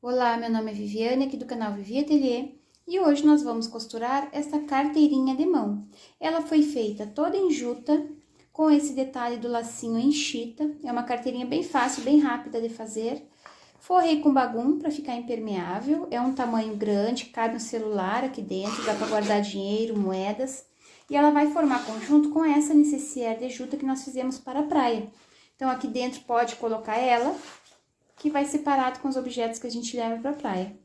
Olá, meu nome é Viviane, aqui do canal Vivi Ateliê, e hoje nós vamos costurar esta carteirinha de mão. Ela foi feita toda em juta, com esse detalhe do lacinho em chita. É uma carteirinha bem fácil, bem rápida de fazer. Forrei com bagum para ficar impermeável, é um tamanho grande, cabe um celular aqui dentro, dá para guardar dinheiro, moedas. E ela vai formar conjunto com essa necessaire de juta que nós fizemos para a praia. Então, aqui dentro pode colocar ela, que vai separado com os objetos que a gente leva para a praia.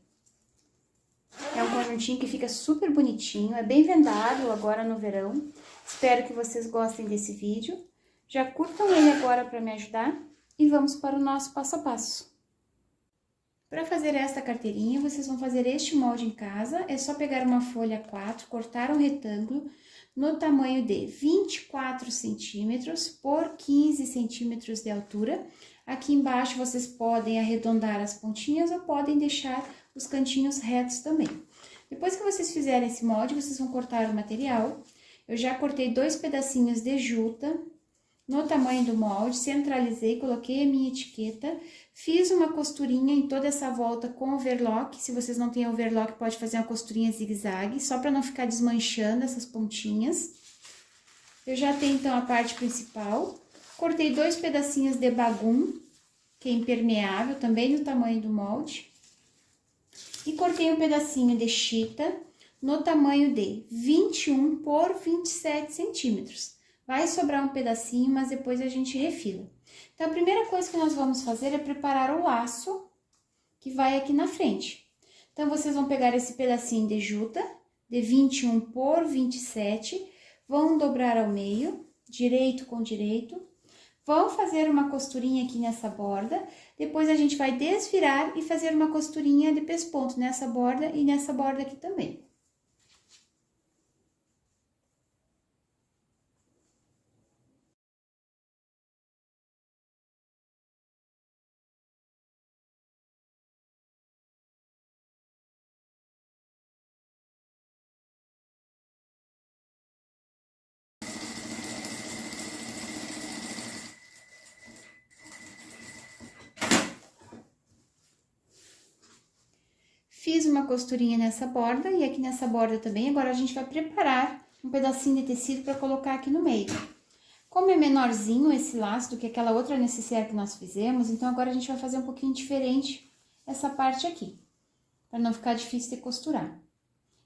É um conjuntinho que fica super bonitinho, é bem vendável agora no verão. Espero que vocês gostem desse vídeo. Já curtam ele agora para me ajudar e vamos para o nosso passo a passo. Para fazer esta carteirinha, vocês vão fazer este molde em casa. É só pegar uma folha 4, cortar um retângulo no tamanho de 24 centímetros por 15 centímetros de altura. Aqui embaixo vocês podem arredondar as pontinhas ou podem deixar os cantinhos retos também. Depois que vocês fizerem esse molde, vocês vão cortar o material. Eu já cortei 2 pedacinhos de juta no tamanho do molde, centralizei, coloquei a minha etiqueta, fiz uma costurinha em toda essa volta com overlock. Se vocês não têm overlock, pode fazer uma costurinha zigue-zague, só para não ficar desmanchando essas pontinhas. Eu já tenho, então, a parte principal. Cortei 2 pedacinhos de bagum, que é impermeável, também no tamanho do molde. E cortei um pedacinho de chita, no tamanho de 21 por 27 centímetros. Vai sobrar um pedacinho, mas depois a gente refila. Então, a primeira coisa que nós vamos fazer é preparar o laço que vai aqui na frente. Então, vocês vão pegar esse pedacinho de juta, de 21 por 27, vão dobrar ao meio, direito com direito, vão fazer uma costurinha aqui nessa borda, depois a gente vai desvirar e fazer uma costurinha de pesponto nessa borda e nessa borda aqui também. Fiz uma costurinha nessa borda e aqui nessa borda também. Agora, a gente vai preparar um pedacinho de tecido para colocar aqui no meio. Como é menorzinho esse laço do que aquela outra necessaire que nós fizemos, então agora a gente vai fazer um pouquinho diferente essa parte aqui, para não ficar difícil de costurar.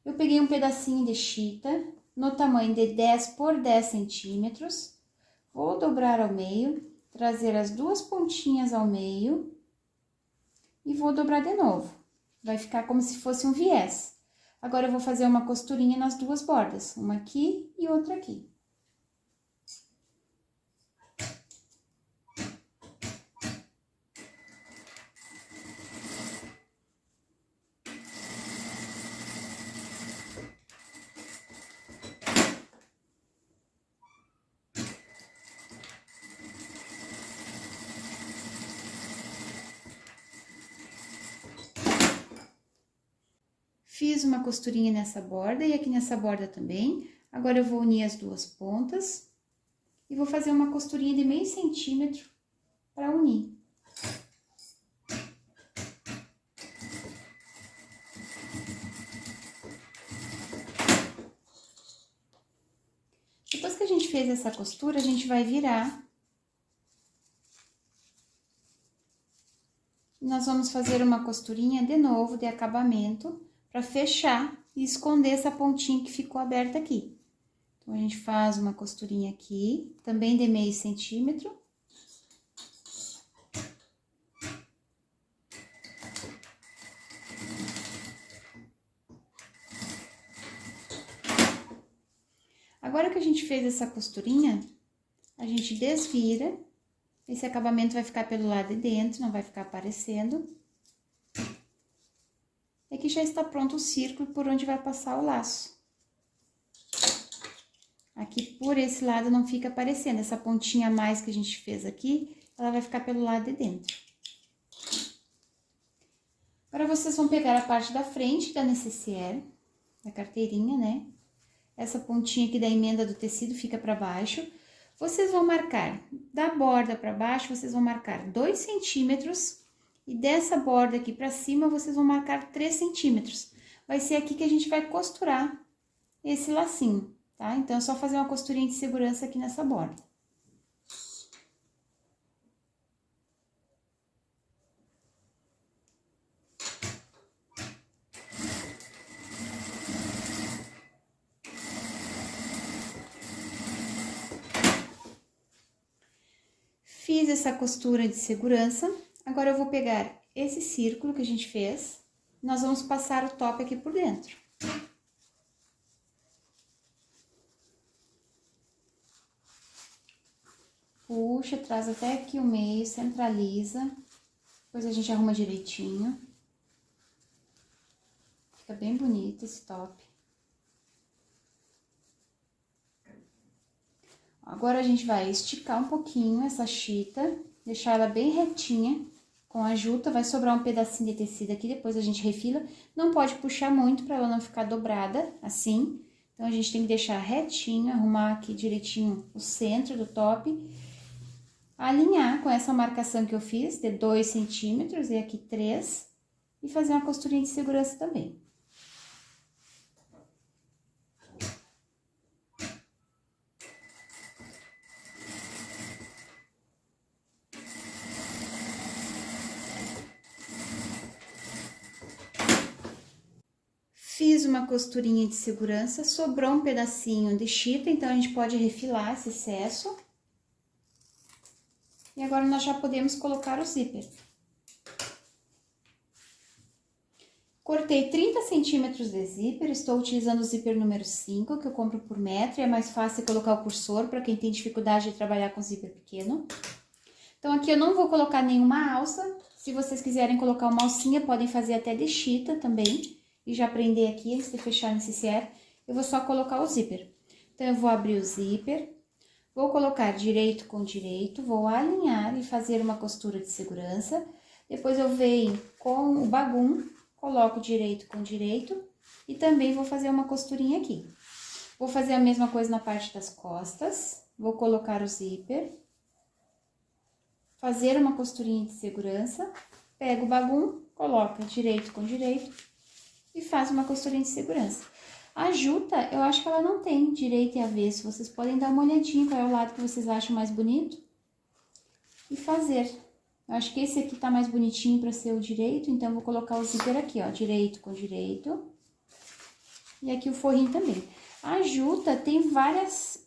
Eu peguei um pedacinho de chita no tamanho de 10 por 10 centímetros, vou dobrar ao meio, trazer as duas pontinhas ao meio e vou dobrar de novo. Vai ficar como se fosse um viés. Agora, eu vou fazer uma costurinha nas duas bordas, uma aqui e outra aqui. Fiz uma costurinha nessa borda e aqui nessa borda também. Agora, eu vou unir as duas pontas e vou fazer uma costurinha de meio centímetro para unir. Depois que a gente fez essa costura, a gente vai virar. Nós vamos fazer uma costurinha de novo de acabamento para fechar e esconder essa pontinha que ficou aberta aqui. Então, a gente faz uma costurinha aqui, também de meio centímetro. Agora que a gente fez essa costurinha, a gente desvira. Esse acabamento vai ficar pelo lado de dentro, não vai ficar aparecendo. E aqui já está pronto o círculo por onde vai passar o laço. Aqui por esse lado não fica aparecendo, essa pontinha a mais que a gente fez aqui, ela vai ficar pelo lado de dentro. Agora, vocês vão pegar a parte da frente da necessaire, da carteirinha, né? Essa pontinha aqui da emenda do tecido fica para baixo. Vocês vão marcar da borda para baixo, vocês vão marcar 2 centímetros E dessa borda aqui pra cima, vocês vão marcar 3 centímetros. Vai ser aqui que a gente vai costurar esse lacinho, tá? Então, é só fazer uma costurinha de segurança aqui nessa borda. Fiz essa costura de segurança, agora eu vou pegar esse círculo que a gente fez, nós vamos passar o top aqui por dentro. Puxa, traz até aqui o meio, centraliza, depois a gente arruma direitinho. Fica bem bonito esse top. Agora, a gente vai esticar um pouquinho essa chita, deixar ela bem retinha com a juta, vai sobrar um pedacinho de tecido aqui, depois a gente refila. Não pode puxar muito para ela não ficar dobrada, assim. Então, a gente tem que deixar retinho, arrumar aqui direitinho o centro do top. Alinhar com essa marcação que eu fiz, de 2 centímetros e aqui 3. E fazer uma costurinha de segurança também. Fiz uma costurinha de segurança, sobrou um pedacinho de chita, então a gente pode refilar esse excesso. E agora nós já podemos colocar o zíper. Cortei 30 centímetros de zíper, estou utilizando o zíper número 5, que eu compro por metro, e é mais fácil colocar o cursor para quem tem dificuldade de trabalhar com zíper pequeno. Então, aqui eu não vou colocar nenhuma alça, se vocês quiserem colocar uma alcinha, podem fazer até de chita também. E já prender aqui, antes de fechar nesse necessaire, eu vou só colocar o zíper. Então, eu vou abrir o zíper, vou colocar direito com direito, vou alinhar e fazer uma costura de segurança. Depois, eu venho com o bagum, coloco direito com direito e também vou fazer uma costurinha aqui. Vou fazer a mesma coisa na parte das costas, vou colocar o zíper, fazer uma costurinha de segurança, pego o bagum, coloca direito com direito e faz uma costurinha de segurança. A juta, eu acho que ela não tem direito e avesso, vocês podem dar uma olhadinha qual é o lado que vocês acham mais bonito e fazer. Eu acho que esse aqui tá mais bonitinho para ser o direito, então eu vou colocar o zíper aqui, ó, direito com direito. E aqui o forrinho também. A juta tem várias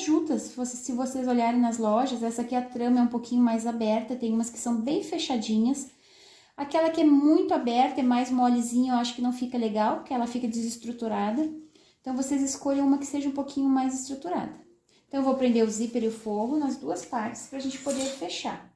jutas, se vocês olharem nas lojas, essa aqui a trama é um pouquinho mais aberta, tem umas que são bem fechadinhas. Aquela que é muito aberta, é mais molezinha, eu acho que não fica legal, porque ela fica desestruturada. Então, vocês escolham uma que seja um pouquinho mais estruturada. Então, eu vou prender o zíper e o forro nas duas partes, pra gente poder fechar.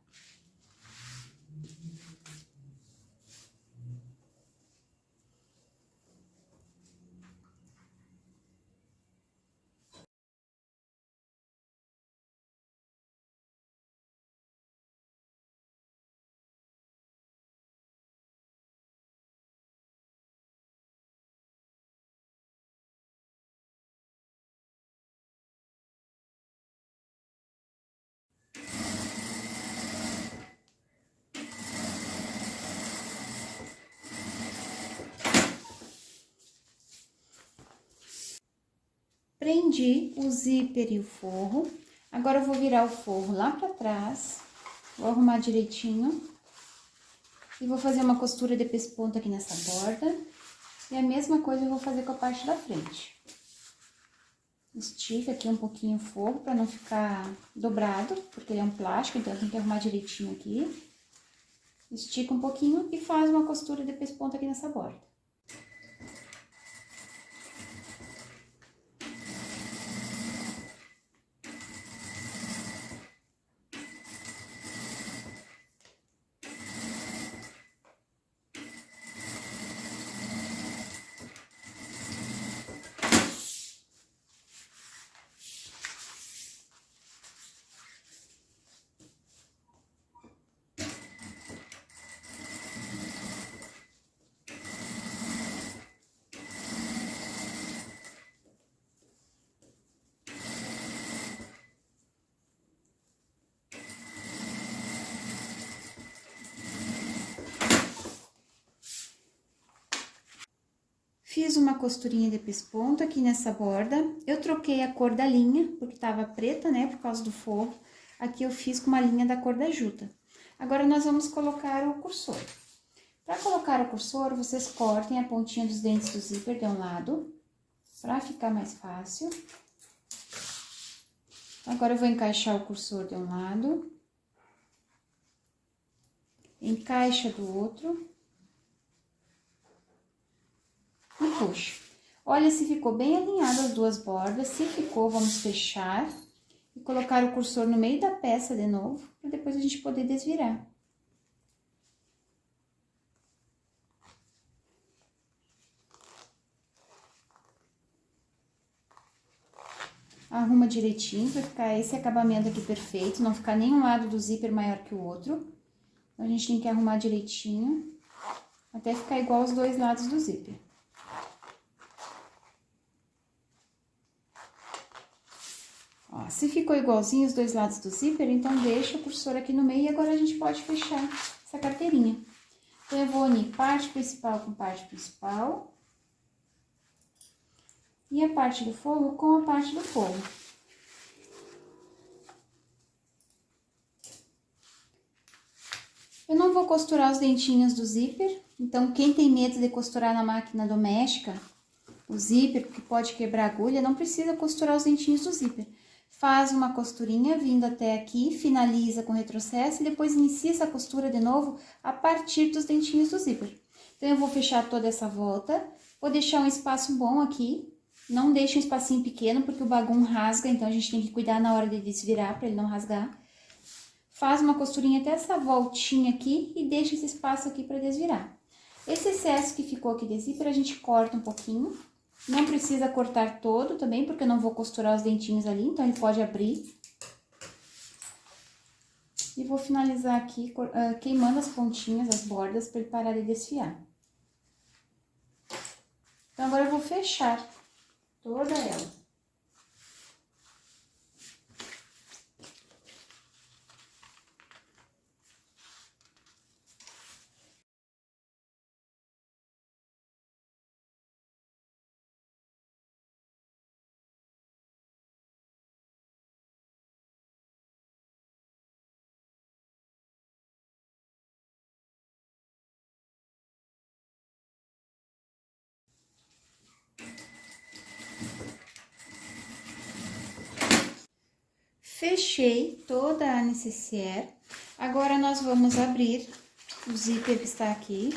Prendi o zíper e o forro. Agora, eu vou virar o forro lá pra trás. Vou arrumar direitinho. E vou fazer uma costura de pesponta aqui nessa borda. E a mesma coisa eu vou fazer com a parte da frente. Estica aqui um pouquinho o forro pra não ficar dobrado, porque ele é um plástico, então tem que arrumar direitinho aqui. Estica um pouquinho e faz uma costura de pesponta aqui nessa borda. Fiz uma costurinha de pesponto aqui nessa borda. Eu troquei a cor da linha, porque tava preta, né, por causa do forro. Aqui eu fiz com uma linha da cor da juta. Agora, nós vamos colocar o cursor. Para colocar o cursor, vocês cortem a pontinha dos dentes do zíper de um lado, para ficar mais fácil. Agora, eu vou encaixar o cursor de um lado. Encaixa do outro. E puxa. Olha se ficou bem alinhado as duas bordas. Se ficou, vamos fechar e colocar o cursor no meio da peça de novo, para depois a gente poder desvirar. Arruma direitinho para ficar esse acabamento aqui perfeito, não ficar nenhum lado do zíper maior que o outro. Então, a gente tem que arrumar direitinho, até ficar igual os dois lados do zíper. Ó, se ficou igualzinho os dois lados do zíper, então deixa o cursor aqui no meio e agora a gente pode fechar essa carteirinha. Então, eu vou unir parte principal com parte principal. E a parte do forro com a parte do forro. Eu não vou costurar os dentinhos do zíper, então quem tem medo de costurar na máquina doméstica, o zíper, que pode quebrar a agulha, não precisa costurar os dentinhos do zíper. Faz uma costurinha vindo até aqui, finaliza com retrocesso e depois inicia essa costura de novo a partir dos dentinhos do zíper. Então, eu vou fechar toda essa volta, vou deixar um espaço bom aqui. Não deixe um espacinho pequeno, porque o bagum rasga, então a gente tem que cuidar na hora de desvirar, para ele não rasgar. Faz uma costurinha até essa voltinha aqui e deixa esse espaço aqui para desvirar. Esse excesso que ficou aqui de zíper, a gente corta um pouquinho. Não precisa cortar todo também, porque eu não vou costurar os dentinhos ali, então ele pode abrir. E vou finalizar aqui queimando as pontinhas, as bordas, para ele parar de desfiar. Então, agora eu vou fechar toda ela. Fechei toda a necessaire. Agora, nós vamos abrir o zíper que está aqui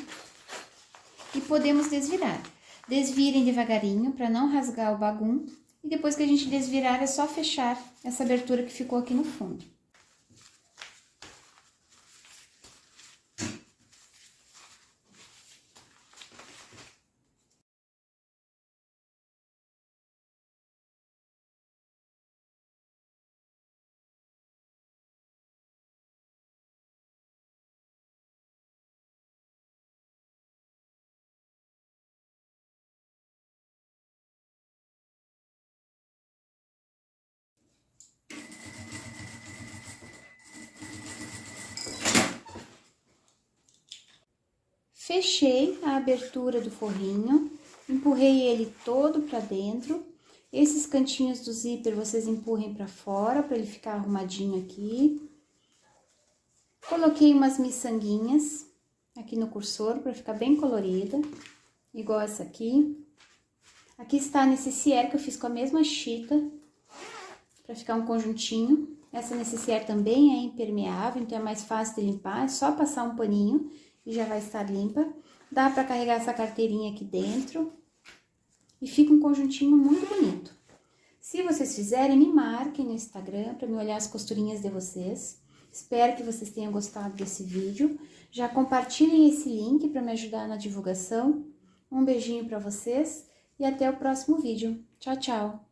e podemos desvirar. Desvirem devagarinho para não rasgar o bagum. E depois que a gente desvirar, é só fechar essa abertura que ficou aqui no fundo. Fechei a abertura do forrinho, empurrei ele todo pra dentro. Esses cantinhos do zíper vocês empurrem pra fora, pra ele ficar arrumadinho aqui. Coloquei umas miçanguinhas aqui no cursor pra ficar bem colorida, igual essa aqui. Aqui está a necessaire que eu fiz com a mesma chita, pra ficar um conjuntinho. Essa necessaire também é impermeável, então é mais fácil de limpar, é só passar um paninho e já vai estar limpa. Dá pra carregar essa carteirinha aqui dentro e fica um conjuntinho muito bonito. Se vocês fizerem, me marquem no Instagram para me olhar as costurinhas de vocês. Espero que vocês tenham gostado desse vídeo. Já compartilhem esse link para me ajudar na divulgação. Um beijinho para vocês e até o próximo vídeo. Tchau, tchau!